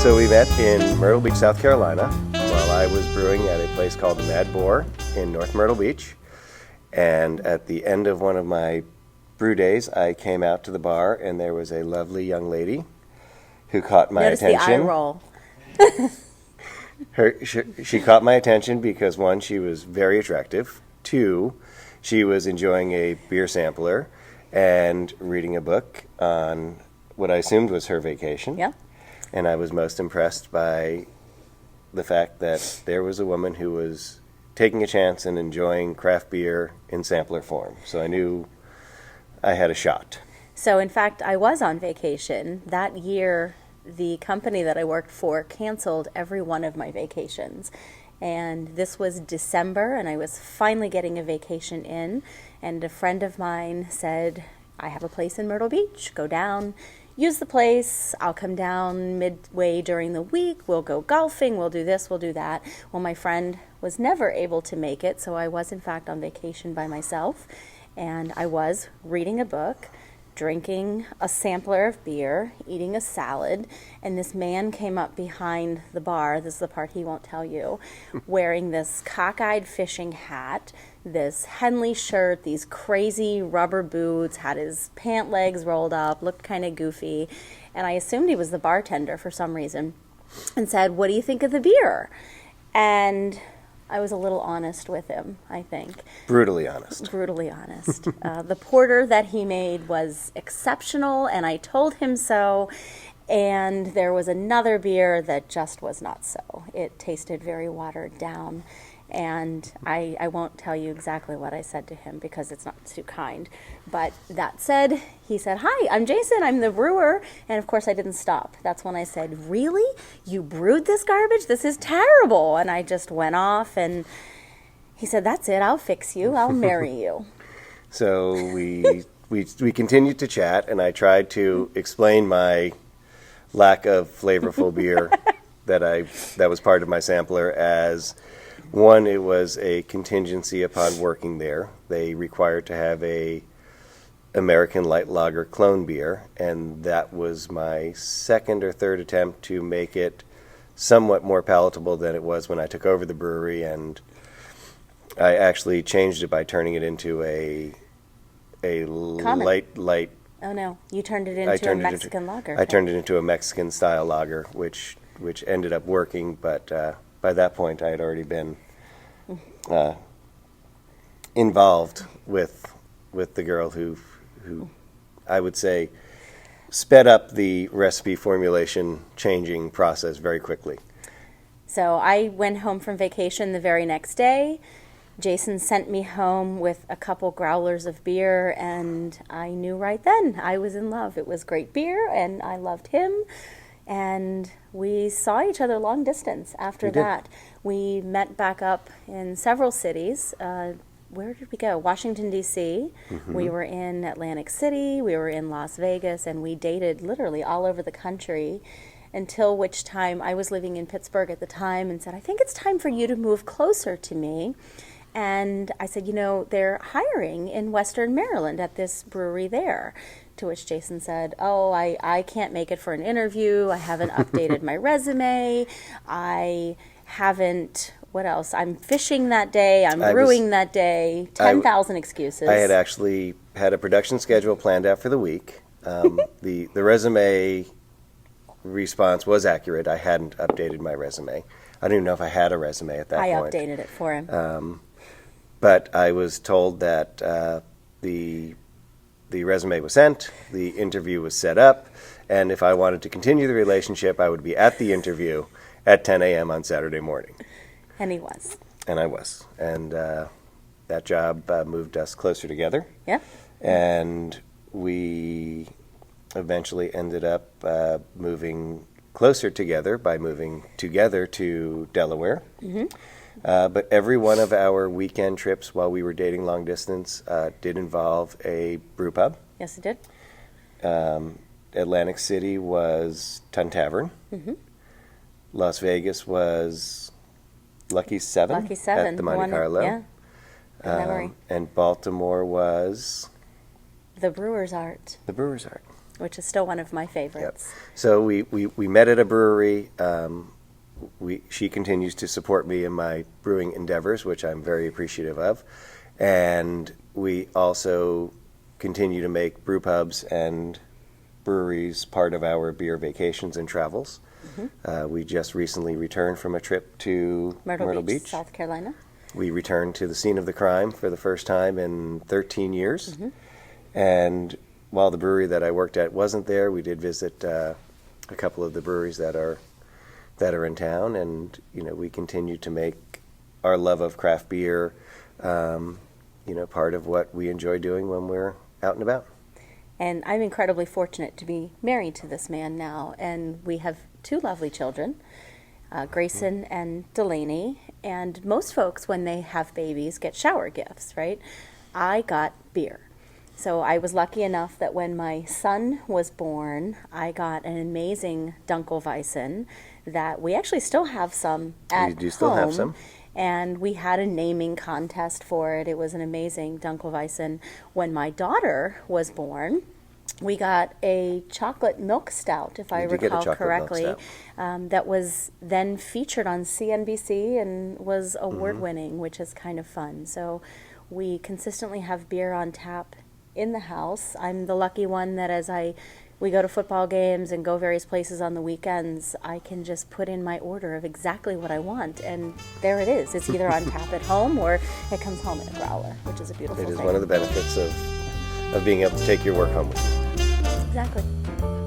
So we met in Myrtle Beach, South Carolina, while I was brewing at a place called the Mad Boar in North Myrtle Beach. And at the end of one of my brew days, I came out to the bar, and there was a lovely young lady who caught my Notice attention. the eye roll. She caught my attention because, one, she was very attractive. Two, she was enjoying a beer sampler and reading a book on what I assumed was her vacation. Yeah. And I was most impressed by the fact that there was a woman who was taking a chance and enjoying craft beer in sampler form. So I knew I had a shot. So, in fact, I was on vacation. That year, the company that I worked for canceled every one of my vacations. And this was December, and I was finally getting a vacation in. And a friend of mine said, I have a place in Myrtle Beach. Go down, use the place. I'll come down midway during the week. We'll go golfing. We'll do this. We'll do that. Well, my friend was never able to make it, so I was, in fact, on vacation by myself. And I was reading a book, drinking a sampler of beer, eating a salad, and this man came up behind the bar, this is the part he won't tell you, wearing this cockeyed fishing hat, this Henley shirt, these crazy rubber boots, had his pant legs rolled up, looked kind of goofy, and I assumed he was the bartender for some reason, and said, "What do you think of the beer?" And I was a little honest with him, I think. Brutally honest. Brutally honest. The porter that he made was exceptional, and I told him so. And there was another beer that just was not so. It tasted very watered down. And I won't tell you exactly what I said to him because it's not too kind. But that said, he said, "Hi, I'm Jason. I'm the brewer." And of course, I didn't stop. That's when I said, "Really? You brewed this garbage? This is terrible." And I just went off, and he said, "That's it. I'll fix you. I'll marry you." So we continued to chat, and I tried to explain my lack of flavorful beer that was part of my sampler as, one, it was a contingency upon working there. They required to have a American light lager clone beer, and that was my second or third attempt to make it somewhat more palatable than it was when I took over the brewery, and I actually changed it by turning it into a Common. light. Oh, no. You turned it into a Mexican lager. I turned it into a Mexican-style lager, which ended up working, but by that point, I had already been involved with the girl who I would say sped up the recipe formulation changing process very quickly. So I went home from vacation the very next day. Jason sent me home with a couple growlers of beer, and I knew right then I was in love. It was great beer, and I loved him. And we saw each other long distance after that. We met back up in several cities. Where did we go? Washington, D.C. Mm-hmm. We were in Atlantic City. We were in Las Vegas. And we dated literally all over the country until which time I was living in Pittsburgh at the time and said, "I think it's time for you to move closer to me." And I said, "They're hiring in Western Maryland at this brewery there." To which Jason said, "Oh, I can't make it for an interview. I haven't updated my resume. I haven't, what else? I'm fishing that day. I'm brewing that day." 10,000 excuses. I had actually had a production schedule planned out for the week. The resume response was accurate. I hadn't updated my resume. I don't even know if I had a resume at that point. I updated it for him. But I was told that the resume was sent, the interview was set up, and if I wanted to continue the relationship, I would be at the interview at 10 a.m. on Saturday morning. And he was. And I was. And that job moved us closer together. Yeah. And we eventually ended up moving closer together by moving together to Delaware. Mm-hmm. But every one of our weekend trips while we were dating long distance did involve a brew pub. Yes, it did. Atlantic City was Tun Tavern. Mm-hmm. Las Vegas was Lucky Seven at the Monte Carlo. Yeah. Good memory. And Baltimore was The Brewer's Art. The Brewer's Art. which is still one of my favorites. So we met at a brewery. She continues to support me in my brewing endeavors, which I'm very appreciative of. And we also continue to make brew pubs and breweries part of our beer vacations and travels. We just recently returned from a trip to Myrtle Beach, South Carolina. We returned to the scene of the crime for the first time in 13 years. And while the brewery that I worked at wasn't there, we did visit a couple of the breweries that are in town, and we continue to make our love of craft beer, part of what we enjoy doing when we're out and about. And I'm incredibly fortunate to be married to this man now, and we have 2 lovely children, Grayson and Delaney. And most folks, when they have babies, get shower gifts, right? I got beer. So I was lucky enough that when my son was born, I got an amazing Dunkelweizen that we actually still have some at home. Do you still have some? And we had a naming contest for it. It was an amazing Dunkelweizen. When my daughter was born, we got a chocolate milk stout, if I recall correctly, that was then featured on CNBC and was award-winning, which is kind of fun. So we consistently have beer on tap in the house. I'm the lucky one that we go to football games and go various places on the weekends, I can just put in my order of exactly what I want, and there it is. It's either on tap at home or it comes home in a growler, which is a beautiful thing. It is one of the benefits of being able to take your work home with you. Exactly.